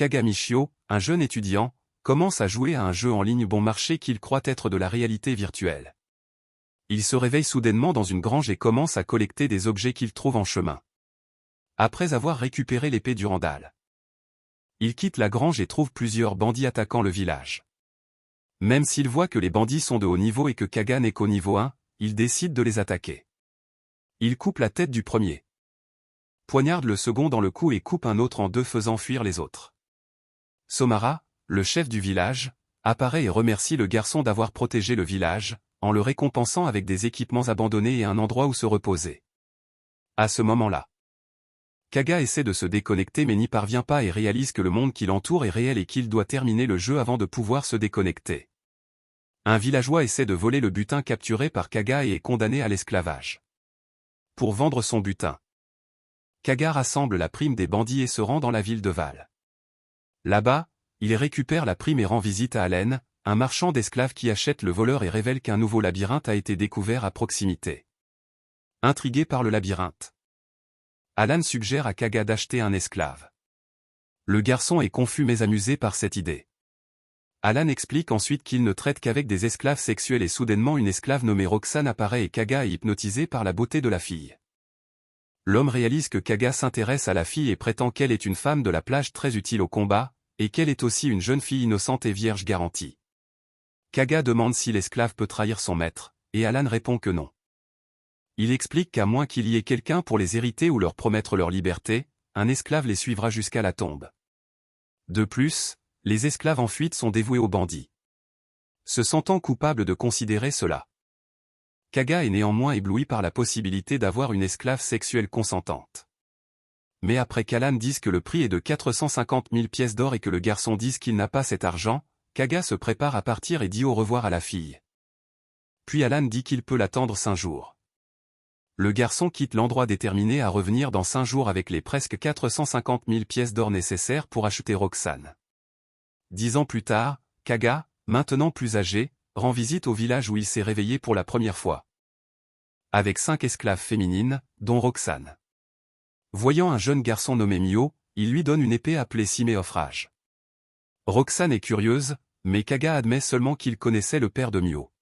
Kaga Michio, un jeune étudiant, commence à jouer à un jeu en ligne bon marché qu'il croit être de la réalité virtuelle. Il se réveille soudainement dans une grange et commence à collecter des objets qu'il trouve en chemin. Après avoir récupéré l'épée du Randall, il quitte la grange et trouve plusieurs bandits attaquant le village. Même s'il voit que les bandits sont de haut niveau et que Kaga n'est qu'au niveau 1, il décide de les attaquer. Il coupe la tête du premier, poignarde le second dans le cou et coupe un autre en deux faisant fuir les autres. Somara, le chef du village, apparaît et remercie le garçon d'avoir protégé le village, en le récompensant avec des équipements abandonnés et un endroit où se reposer. À ce moment-là, Kaga essaie de se déconnecter mais n'y parvient pas et réalise que le monde qui l'entoure est réel et qu'il doit terminer le jeu avant de pouvoir se déconnecter. Un villageois essaie de voler le butin capturé par Kaga et est condamné à l'esclavage. Pour vendre son butin, Kaga rassemble la prime des bandits et se rend dans la ville de Val. Là-bas, il récupère la prime et rend visite à Allen, un marchand d'esclaves qui achète le voleur et révèle qu'un nouveau labyrinthe a été découvert à proximité. Intrigué par le labyrinthe, Alan suggère à Kaga d'acheter un esclave. Le garçon est confus mais amusé par cette idée. Alan explique ensuite qu'il ne traite qu'avec des esclaves sexuels et soudainement une esclave nommée Roxane apparaît et Kaga est hypnotisé par la beauté de la fille. L'homme réalise que Kaga s'intéresse à la fille et prétend qu'elle est une femme de la plage très utile au combat, et qu'elle est aussi une jeune fille innocente et vierge garantie. Kaga demande si l'esclave peut trahir son maître, et Alan répond que non. Il explique qu'à moins qu'il y ait quelqu'un pour les hériter ou leur promettre leur liberté, un esclave les suivra jusqu'à la tombe. De plus, les esclaves en fuite sont dévoués aux bandits. Se sentant coupable de considérer cela, Kaga est néanmoins ébloui par la possibilité d'avoir une esclave sexuelle consentante. Mais après qu'Alan dise que le prix est de 450 000 pièces d'or et que le garçon dise qu'il n'a pas cet argent, Kaga se prépare à partir et dit au revoir à la fille. Puis Alan dit qu'il peut l'attendre 5 jours. Le garçon quitte l'endroit déterminé à revenir dans 5 jours avec les presque 450 000 pièces d'or nécessaires pour acheter Roxane. 10 ans plus tard, Kaga, maintenant plus âgé, rend visite au village où il s'est réveillé pour la première fois. Avec 5 esclaves féminines, dont Roxane. Voyant un jeune garçon nommé Mio, il lui donne une épée appelée Siméophrage. Roxane est curieuse, mais Kaga admet seulement qu'il connaissait le père de Mio.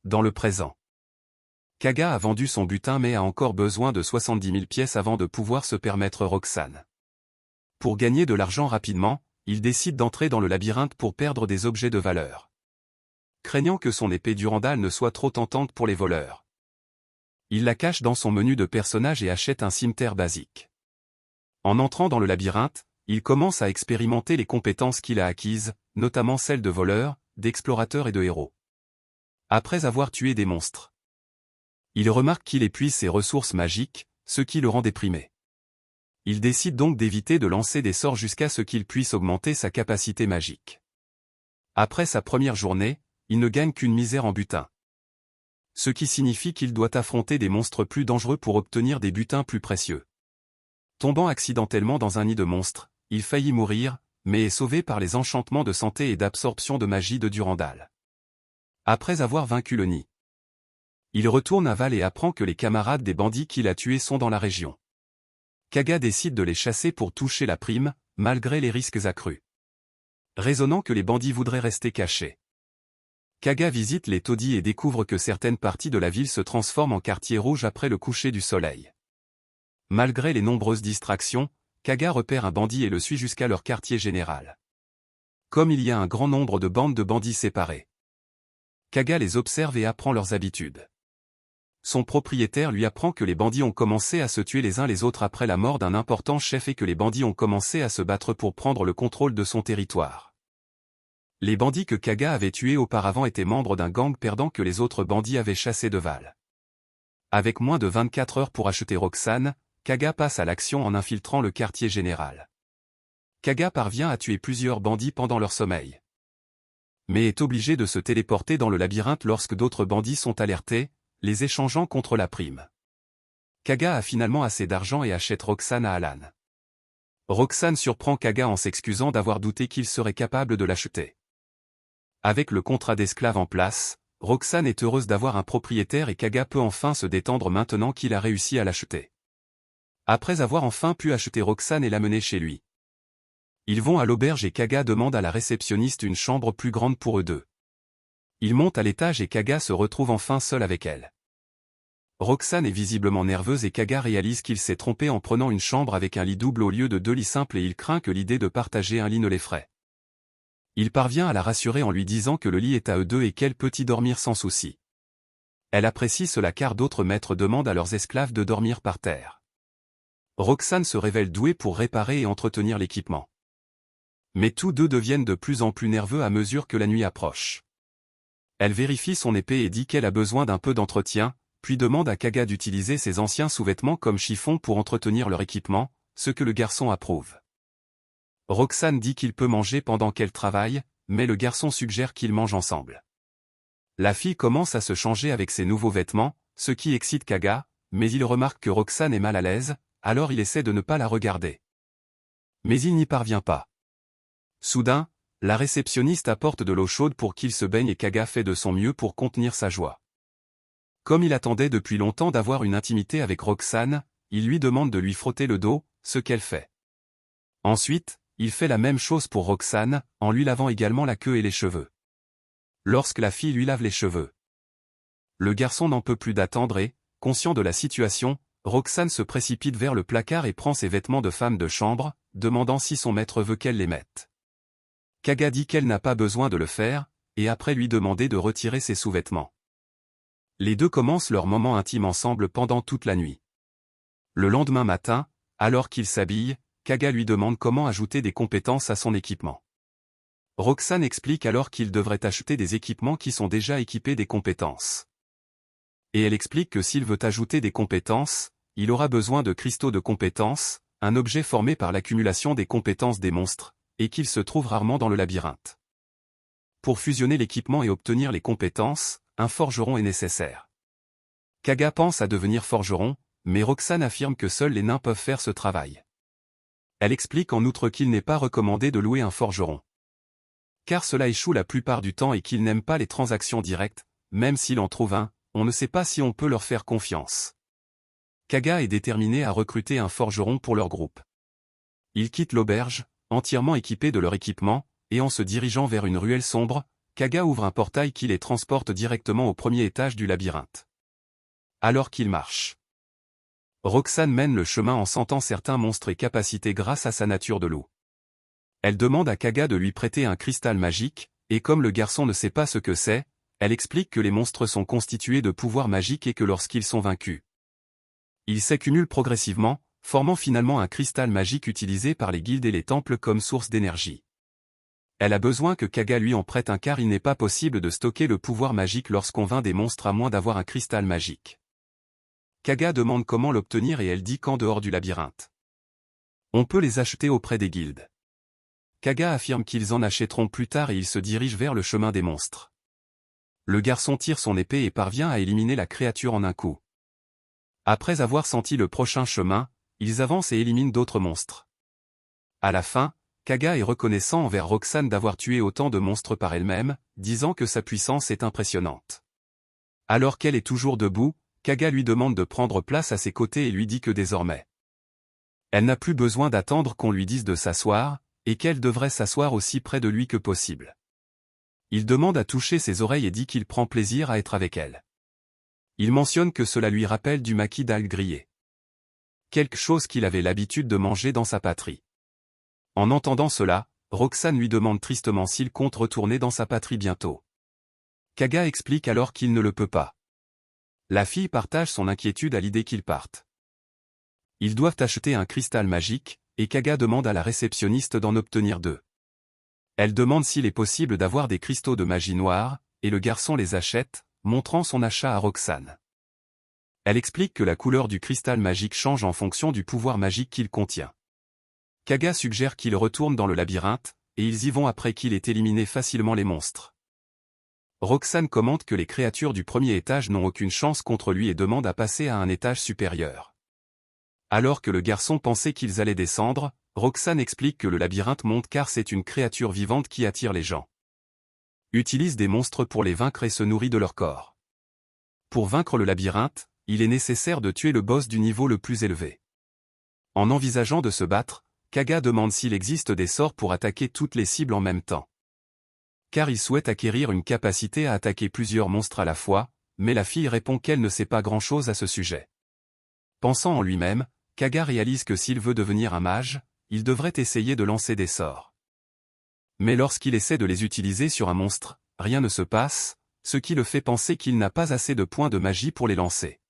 Dans le présent, Kaga a vendu son butin mais a encore besoin de 70 000 pièces avant de pouvoir se permettre Roxane. Pour gagner de l'argent rapidement, il décide d'entrer dans le labyrinthe pour perdre des objets de valeur. Craignant que son épée du Randall ne soit trop tentante pour les voleurs, il la cache dans son menu de personnage et achète un cimeterre basique. En entrant dans le labyrinthe, il commence à expérimenter les compétences qu'il a acquises, notamment celles de voleur, d'explorateur et de héros. Après avoir tué des monstres, il remarque qu'il épuise ses ressources magiques, ce qui le rend déprimé. Il décide donc d'éviter de lancer des sorts jusqu'à ce qu'il puisse augmenter sa capacité magique. Après sa première journée, il ne gagne qu'une misère en butin. Ce qui signifie qu'il doit affronter des monstres plus dangereux pour obtenir des butins plus précieux. Tombant accidentellement dans un nid de monstres, il faillit mourir, mais est sauvé par les enchantements de santé et d'absorption de magie de Durandal. Après avoir vaincu le nid, il retourne à Val et apprend que les camarades des bandits qu'il a tués sont dans la région. Kaga décide de les chasser pour toucher la prime, malgré les risques accrus. Raisonnant que les bandits voudraient rester cachés, Kaga visite les taudis et découvre que certaines parties de la ville se transforment en quartier rouge après le coucher du soleil. Malgré les nombreuses distractions, Kaga repère un bandit et le suit jusqu'à leur quartier général. Comme il y a un grand nombre de bandes de bandits séparées, Kaga les observe et apprend leurs habitudes. Son propriétaire lui apprend que les bandits ont commencé à se tuer les uns les autres après la mort d'un important chef et que les bandits ont commencé à se battre pour prendre le contrôle de son territoire. Les bandits que Kaga avait tués auparavant étaient membres d'un gang perdant que les autres bandits avaient chassé de Val. Avec moins de 24 heures pour acheter Roxane, Kaga passe à l'action en infiltrant le quartier général. Kaga parvient à tuer plusieurs bandits pendant leur sommeil, mais est obligé de se téléporter dans le labyrinthe lorsque d'autres bandits sont alertés, les échangeant contre la prime. Kaga a finalement assez d'argent et achète Roxane à Alan. Roxane surprend Kaga en s'excusant d'avoir douté qu'il serait capable de l'acheter. Avec le contrat d'esclave en place, Roxane est heureuse d'avoir un propriétaire et Kaga peut enfin se détendre maintenant qu'il a réussi à l'acheter. Après avoir enfin pu acheter Roxane et l'amener chez lui, Ils vont à l'auberge et Kaga demande à la réceptionniste une chambre plus grande pour eux deux. Ils montent à l'étage et Kaga se retrouve enfin seul avec elle. Roxane est visiblement nerveuse et Kaga réalise qu'il s'est trompé en prenant une chambre avec un lit double au lieu de 2 lits simples et il craint que l'idée de partager un lit ne l'effraie. Il parvient à la rassurer en lui disant que le lit est à eux deux et qu'elle peut y dormir sans souci. Elle apprécie cela car d'autres maîtres demandent à leurs esclaves de dormir par terre. Roxane se révèle douée pour réparer et entretenir l'équipement. Mais tous deux deviennent de plus en plus nerveux à mesure que la nuit approche. Elle vérifie son épée et dit qu'elle a besoin d'un peu d'entretien, puis demande à Kaga d'utiliser ses anciens sous-vêtements comme chiffon pour entretenir leur équipement, ce que le garçon approuve. Roxane dit qu'il peut manger pendant qu'elle travaille, mais le garçon suggère qu'ils mangent ensemble. La fille commence à se changer avec ses nouveaux vêtements, ce qui excite Kaga, mais il remarque que Roxane est mal à l'aise, alors il essaie de ne pas la regarder. Mais il n'y parvient pas. Soudain, la réceptionniste apporte de l'eau chaude pour qu'il se baigne et Kaga fait de son mieux pour contenir sa joie. Comme il attendait depuis longtemps d'avoir une intimité avec Roxane, il lui demande de lui frotter le dos, ce qu'elle fait. Ensuite, il fait la même chose pour Roxane, en lui lavant également la queue et les cheveux. Lorsque la fille lui lave les cheveux, le garçon n'en peut plus d'attendre et, conscient de la situation, Roxane se précipite vers le placard et prend ses vêtements de femme de chambre, demandant si son maître veut qu'elle les mette. Kaga dit qu'elle n'a pas besoin de le faire, et après lui demander de retirer ses sous-vêtements. Les deux commencent leur moment intime ensemble pendant toute la nuit. Le lendemain matin, alors qu'il s'habille, Kaga lui demande comment ajouter des compétences à son équipement. Roxane explique alors qu'il devrait acheter des équipements qui sont déjà équipés des compétences. Et elle explique que s'il veut ajouter des compétences, il aura besoin de cristaux de compétences, un objet formé par l'accumulation des compétences des monstres, et qu'il se trouve rarement dans le labyrinthe. Pour fusionner l'équipement et obtenir les compétences, un forgeron est nécessaire. Kaga pense à devenir forgeron, mais Roxane affirme que seuls les nains peuvent faire ce travail. Elle explique en outre qu'il n'est pas recommandé de louer un forgeron. Car cela échoue la plupart du temps et qu'il n'aime pas les transactions directes, même s'il en trouve un, on ne sait pas si on peut leur faire confiance. Kaga est déterminé à recruter un forgeron pour leur groupe. Ils quittent l'auberge, entièrement équipés de leur équipement, et en se dirigeant vers une ruelle sombre, Kaga ouvre un portail qui les transporte directement au premier étage du labyrinthe. Alors qu'ils marchent, Roxane mène le chemin en sentant certains monstres et capacités grâce à sa nature de loup. Elle demande à Kaga de lui prêter un cristal magique, et comme le garçon ne sait pas ce que c'est, elle explique que les monstres sont constitués de pouvoirs magiques et que lorsqu'ils sont vaincus, ils s'accumulent progressivement, formant finalement un cristal magique utilisé par les guildes et les temples comme source d'énergie. Elle a besoin que Kaga lui en prête un car il n'est pas possible de stocker le pouvoir magique lorsqu'on vainc des monstres à moins d'avoir un cristal magique. Kaga demande comment l'obtenir et elle dit qu'en dehors du labyrinthe, on peut les acheter auprès des guildes. Kaga affirme qu'ils en achèteront plus tard et ils se dirigent vers le chemin des monstres. Le garçon tire son épée et parvient à éliminer la créature en un coup. Après avoir senti le prochain chemin, ils avancent et éliminent d'autres monstres. À la fin, Kaga est reconnaissant envers Roxane d'avoir tué autant de monstres par elle-même, disant que sa puissance est impressionnante. Alors qu'elle est toujours debout, Kaga lui demande de prendre place à ses côtés et lui dit que désormais, elle n'a plus besoin d'attendre qu'on lui dise de s'asseoir, et qu'elle devrait s'asseoir aussi près de lui que possible. Il demande à toucher ses oreilles et dit qu'il prend plaisir à être avec elle. Il mentionne que cela lui rappelle du maquis d'algues grillées. Quelque chose qu'il avait l'habitude de manger dans sa patrie. En entendant cela, Roxane lui demande tristement s'il compte retourner dans sa patrie bientôt. Kaga explique alors qu'il ne le peut pas. La fille partage son inquiétude à l'idée qu'ils partent. Ils doivent acheter un cristal magique, et Kaga demande à la réceptionniste d'en obtenir 2. Elle demande s'il est possible d'avoir des cristaux de magie noire, et le garçon les achète, montrant son achat à Roxane. Elle explique que la couleur du cristal magique change en fonction du pouvoir magique qu'il contient. Kaga suggère qu'ils retournent dans le labyrinthe, et ils y vont après qu'il ait éliminé facilement les monstres. Roxane commente que les créatures du premier étage n'ont aucune chance contre lui et demande à passer à un étage supérieur. Alors que le garçon pensait qu'ils allaient descendre, Roxane explique que le labyrinthe monte car c'est une créature vivante qui attire les gens. Utilise des monstres pour les vaincre et se nourrit de leur corps. Pour vaincre le labyrinthe, il est nécessaire de tuer le boss du niveau le plus élevé. En envisageant de se battre, Kaga demande s'il existe des sorts pour attaquer toutes les cibles en même temps. Car il souhaite acquérir une capacité à attaquer plusieurs monstres à la fois, mais la fille répond qu'elle ne sait pas grand-chose à ce sujet. Pensant en lui-même, Kaga réalise que s'il veut devenir un mage, il devrait essayer de lancer des sorts. Mais lorsqu'il essaie de les utiliser sur un monstre, rien ne se passe, ce qui le fait penser qu'il n'a pas assez de points de magie pour les lancer.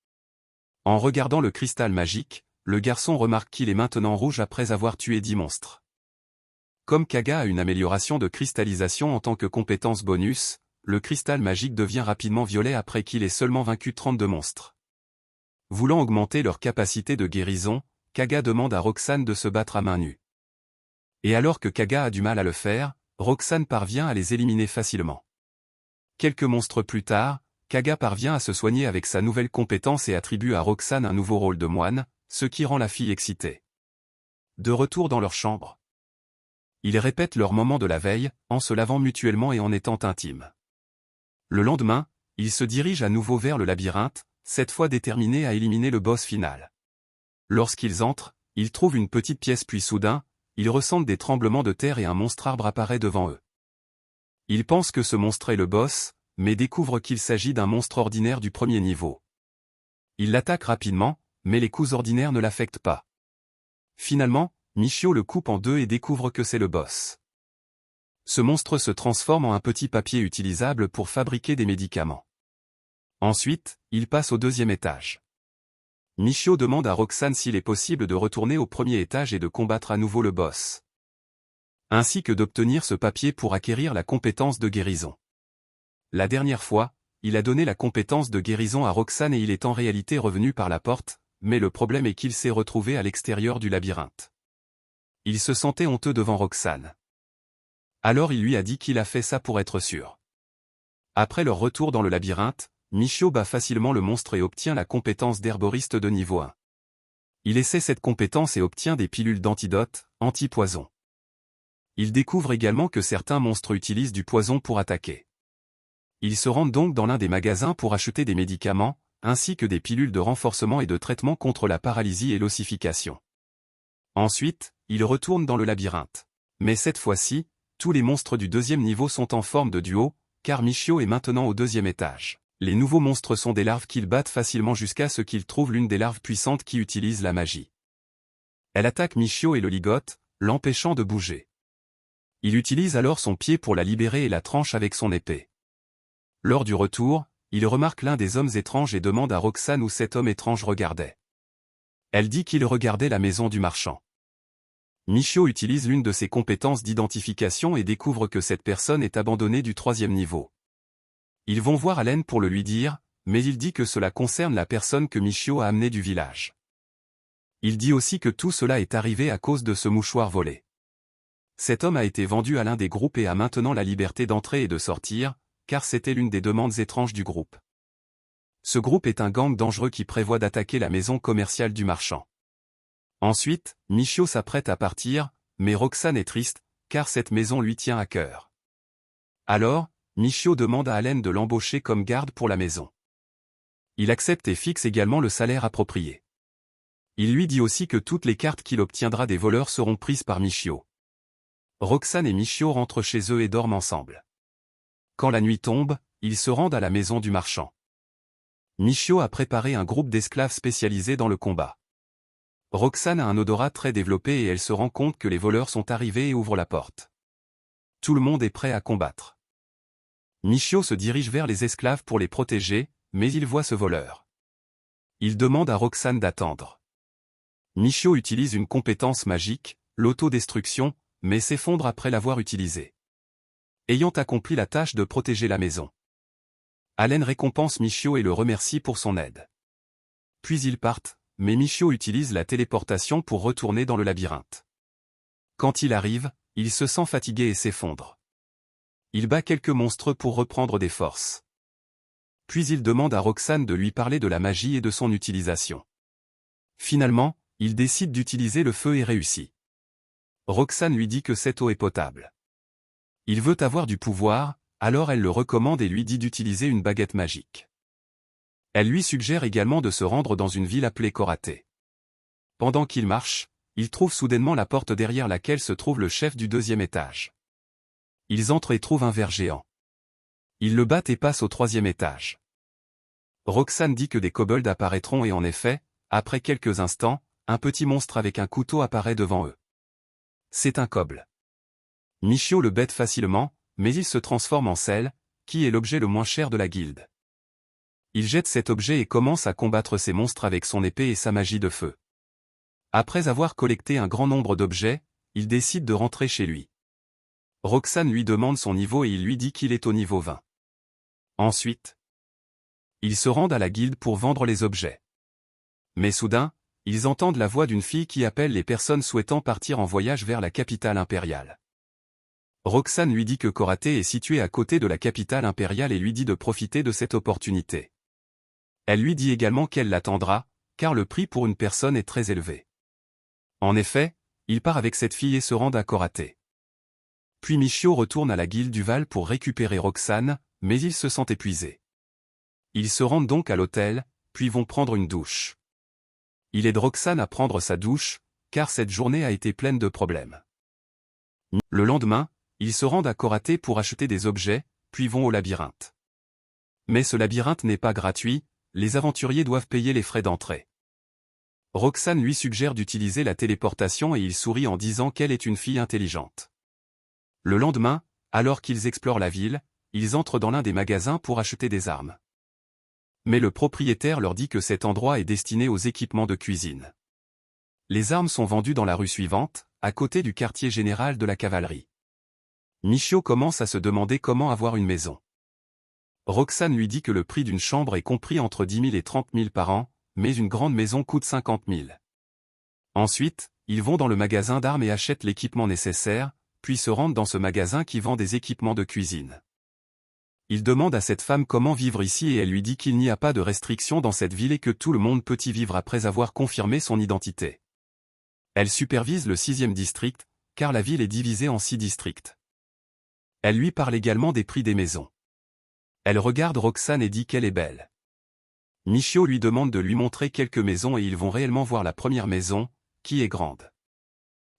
En regardant le cristal magique, le garçon remarque qu'il est maintenant rouge après avoir tué 10 monstres. Comme Kaga a une amélioration de cristallisation en tant que compétence bonus, le cristal magique devient rapidement violet après qu'il ait seulement vaincu 32 monstres. Voulant augmenter leur capacité de guérison, Kaga demande à Roxane de se battre à main nue. Et alors que Kaga a du mal à le faire, Roxane parvient à les éliminer facilement. Quelques monstres plus tard, Kaga parvient à se soigner avec sa nouvelle compétence et attribue à Roxane un nouveau rôle de moine, ce qui rend la fille excitée. De retour dans leur chambre, ils répètent leur moment de la veille, en se lavant mutuellement et en étant intimes. Le lendemain, ils se dirigent à nouveau vers le labyrinthe, cette fois déterminés à éliminer le boss final. Lorsqu'ils entrent, ils trouvent une petite pièce puis soudain, ils ressentent des tremblements de terre et un monstre arbre apparaît devant eux. Ils pensent que ce monstre est le boss, mais découvrent qu'il s'agit d'un monstre ordinaire du premier niveau. Ils l'attaquent rapidement, mais les coups ordinaires ne l'affectent pas. Finalement, Michio le coupe en deux et découvre que c'est le boss. Ce monstre se transforme en un petit papier utilisable pour fabriquer des médicaments. Ensuite, il passe au deuxième étage. Michio demande à Roxane s'il est possible de retourner au premier étage et de combattre à nouveau le boss. Ainsi que d'obtenir ce papier pour acquérir la compétence de guérison. La dernière fois, il a donné la compétence de guérison à Roxane et il est en réalité revenu par la porte, mais le problème est qu'il s'est retrouvé à l'extérieur du labyrinthe. Il se sentait honteux devant Roxane. Alors il lui a dit qu'il a fait ça pour être sûr. Après leur retour dans le labyrinthe, Michio bat facilement le monstre et obtient la compétence d'herboriste de niveau 1. Il essaie cette compétence et obtient des pilules d'antidote, anti-poison. Il découvre également que certains monstres utilisent du poison pour attaquer. Ils se rendent donc dans l'un des magasins pour acheter des médicaments, ainsi que des pilules de renforcement et de traitement contre la paralysie et l'ossification. Ensuite, ils retournent dans le labyrinthe. Mais cette fois-ci, tous les monstres du deuxième niveau sont en forme de duo, car Michio est maintenant au deuxième étage. Les nouveaux monstres sont des larves qu'ils battent facilement jusqu'à ce qu'ils trouvent l'une des larves puissantes qui utilise la magie. Elle attaque Michio et le ligote, l'empêchant de bouger. Il utilise alors son pied pour la libérer et la tranche avec son épée. Lors du retour, il remarque l'un des hommes étranges et demande à Roxane où cet homme étrange regardait. Elle dit qu'il regardait la maison du marchand. Michio utilise l'une de ses compétences d'identification et découvre que cette personne est abandonnée du troisième niveau. Ils vont voir Allen pour le lui dire, mais il dit que cela concerne la personne que Michio a amenée du village. Il dit aussi que tout cela est arrivé à cause de ce mouchoir volé. Cet homme a été vendu à l'un des groupes et a maintenant la liberté d'entrer et de sortir, car c'était l'une des demandes étranges du groupe. Ce groupe est un gang dangereux qui prévoit d'attaquer la maison commerciale du marchand. Ensuite, Michio s'apprête à partir, mais Roxane est triste, car cette maison lui tient à cœur. Alors, Michio demande à Allen de l'embaucher comme garde pour la maison. Il accepte et fixe également le salaire approprié. Il lui dit aussi que toutes les cartes qu'il obtiendra des voleurs seront prises par Michio. Roxane et Michio rentrent chez eux et dorment ensemble. Quand la nuit tombe, ils se rendent à la maison du marchand. Michio a préparé un groupe d'esclaves spécialisés dans le combat. Roxane a un odorat très développé et elle se rend compte que les voleurs sont arrivés et ouvre la porte. Tout le monde est prêt à combattre. Michio se dirige vers les esclaves pour les protéger, mais il voit ce voleur. Il demande à Roxane d'attendre. Michio utilise une compétence magique, l'autodestruction, mais s'effondre après l'avoir utilisée. Ayant accompli la tâche de protéger la maison. Allen récompense Michio et le remercie pour son aide. Puis ils partent, mais Michio utilise la téléportation pour retourner dans le labyrinthe. Quand il arrive, il se sent fatigué et s'effondre. Il bat quelques monstres pour reprendre des forces. Puis il demande à Roxane de lui parler de la magie et de son utilisation. Finalement, il décide d'utiliser le feu et réussit. Roxane lui dit que cette eau est potable. Il veut avoir du pouvoir, alors elle le recommande et lui dit d'utiliser une baguette magique. Elle lui suggère également de se rendre dans une ville appelée Koraté. Pendant qu'il marche, ils trouvent soudainement la porte derrière laquelle se trouve le chef du deuxième étage. Ils entrent et trouvent un ver géant. Ils le battent et passent au troisième étage. Roxane dit que des kobolds apparaîtront et en effet, après quelques instants, un petit monstre avec un couteau apparaît devant eux. C'est un kobold. Michio le bête facilement, mais il se transforme en sel, qui est l'objet le moins cher de la guilde. Il jette cet objet et commence à combattre ces monstres avec son épée et sa magie de feu. Après avoir collecté un grand nombre d'objets, il décide de rentrer chez lui. Roxane lui demande son niveau et il lui dit qu'il est au niveau 20. Ensuite, ils se rendent à la guilde pour vendre les objets. Mais soudain, ils entendent la voix d'une fille qui appelle les personnes souhaitant partir en voyage vers la capitale impériale. Roxane lui dit que Korate est situé à côté de la capitale impériale et lui dit de profiter de cette opportunité. Elle lui dit également qu'elle l'attendra, car le prix pour une personne est très élevé. En effet, il part avec cette fille et se rend à Korate. Puis Michio retourne à la guilde du Val pour récupérer Roxane, mais il se sent épuisé. Ils se rendent donc à l'hôtel, puis vont prendre une douche. Il aide Roxane à prendre sa douche, car cette journée a été pleine de problèmes. Le lendemain, ils se rendent à Korate pour acheter des objets, puis vont au labyrinthe. Mais ce labyrinthe n'est pas gratuit, les aventuriers doivent payer les frais d'entrée. Roxane lui suggère d'utiliser la téléportation et il sourit en disant qu'elle est une fille intelligente. Le lendemain, alors qu'ils explorent la ville, ils entrent dans l'un des magasins pour acheter des armes. Mais le propriétaire leur dit que cet endroit est destiné aux équipements de cuisine. Les armes sont vendues dans la rue suivante, à côté du quartier général de la cavalerie. Michio commence à se demander comment avoir une maison. Roxane lui dit que le prix d'une chambre est compris entre 10 000 et 30 000 par an, mais une grande maison coûte 50 000. Ensuite, ils vont dans le magasin d'armes et achètent l'équipement nécessaire, puis se rendent dans ce magasin qui vend des équipements de cuisine. Il demande à cette femme comment vivre ici et elle lui dit qu'il n'y a pas de restrictions dans cette ville et que tout le monde peut y vivre après avoir confirmé son identité. Elle supervise le 6e district, car la ville est divisée en 6 districts. Elle lui parle également des prix des maisons. Elle regarde Roxane et dit qu'elle est belle. Michio lui demande de lui montrer quelques maisons et ils vont réellement voir la première maison, qui est grande.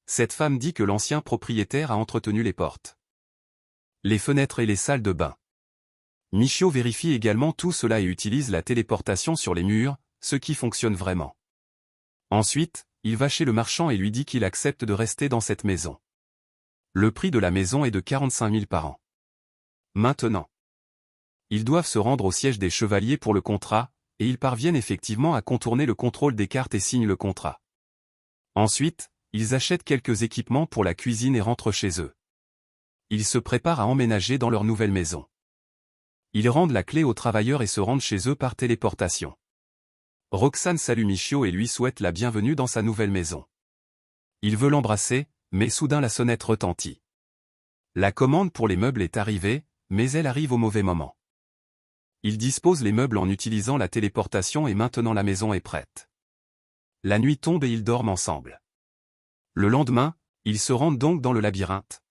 Cette femme dit que l'ancien propriétaire a entretenu les portes, les fenêtres et les salles de bain. Michio vérifie également tout cela et utilise la téléportation sur les murs, ce qui fonctionne vraiment. Ensuite, il va chez le marchand et lui dit qu'il accepte de rester dans cette maison. Le prix de la maison est de 45 000 par an. Maintenant, ils doivent se rendre au siège des chevaliers pour le contrat, et ils parviennent effectivement à contourner le contrôle des cartes et signent le contrat. Ensuite, ils achètent quelques équipements pour la cuisine et rentrent chez eux. Ils se préparent à emménager dans leur nouvelle maison. Ils rendent la clé aux travailleurs et se rendent chez eux par téléportation. Roxane salue Michio et lui souhaite la bienvenue dans sa nouvelle maison. Il veut l'embrasser, mais soudain la sonnette retentit. La commande pour les meubles est arrivée, mais elle arrive au mauvais moment. Il dispose les meubles en utilisant la téléportation et maintenant la maison est prête. La nuit tombe et ils dorment ensemble. Le lendemain, ils se rendent donc dans le labyrinthe,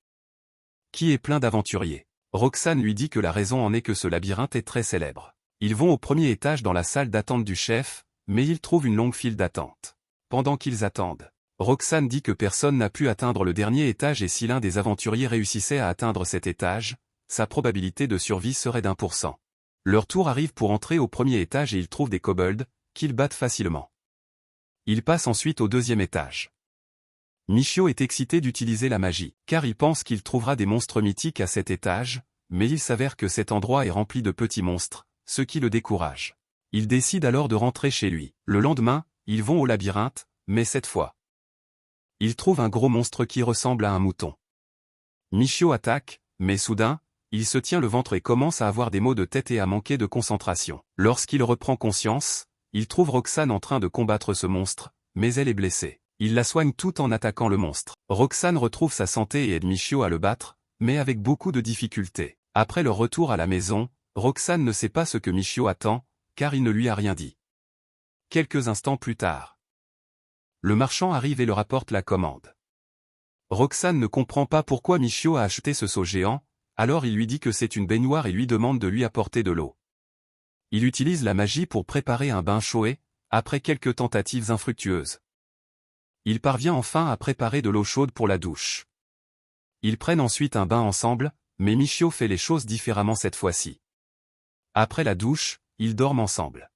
qui est plein d'aventuriers. Roxane lui dit que la raison en est que ce labyrinthe est très célèbre. Ils vont au premier étage dans la salle d'attente du chef, mais ils trouvent une longue file d'attente. Pendant qu'ils attendent, Roxane dit que personne n'a pu atteindre le dernier étage et si l'un des aventuriers réussissait à atteindre cet étage, sa probabilité de survie serait d'1%. Leur tour arrive pour entrer au premier étage et ils trouvent des kobolds, qu'ils battent facilement. Ils passent ensuite au deuxième étage. Michio est excité d'utiliser la magie, car il pense qu'il trouvera des monstres mythiques à cet étage, mais il s'avère que cet endroit est rempli de petits monstres, ce qui le décourage. Il décide alors de rentrer chez lui. Le lendemain, ils vont au labyrinthe, mais cette fois, ils trouvent un gros monstre qui ressemble à un mouton. Michio attaque, mais soudain, il se tient le ventre et commence à avoir des maux de tête et à manquer de concentration. Lorsqu'il reprend conscience, il trouve Roxane en train de combattre ce monstre, mais elle est blessée. Il la soigne tout en attaquant le monstre. Roxane retrouve sa santé et aide Michio à le battre, mais avec beaucoup de difficultés. Après leur retour à la maison, Roxane ne sait pas ce que Michio attend, car il ne lui a rien dit. Quelques instants plus tard, le marchand arrive et leur apporte la commande. Roxane ne comprend pas pourquoi Michio a acheté ce seau géant, alors il lui dit que c'est une baignoire et lui demande de lui apporter de l'eau. Il utilise la magie pour préparer un bain chaud et, après quelques tentatives infructueuses, Il parvient enfin à préparer de l'eau chaude pour la douche. Ils prennent ensuite un bain ensemble, mais Michio fait les choses différemment cette fois-ci. Après la douche, ils dorment ensemble.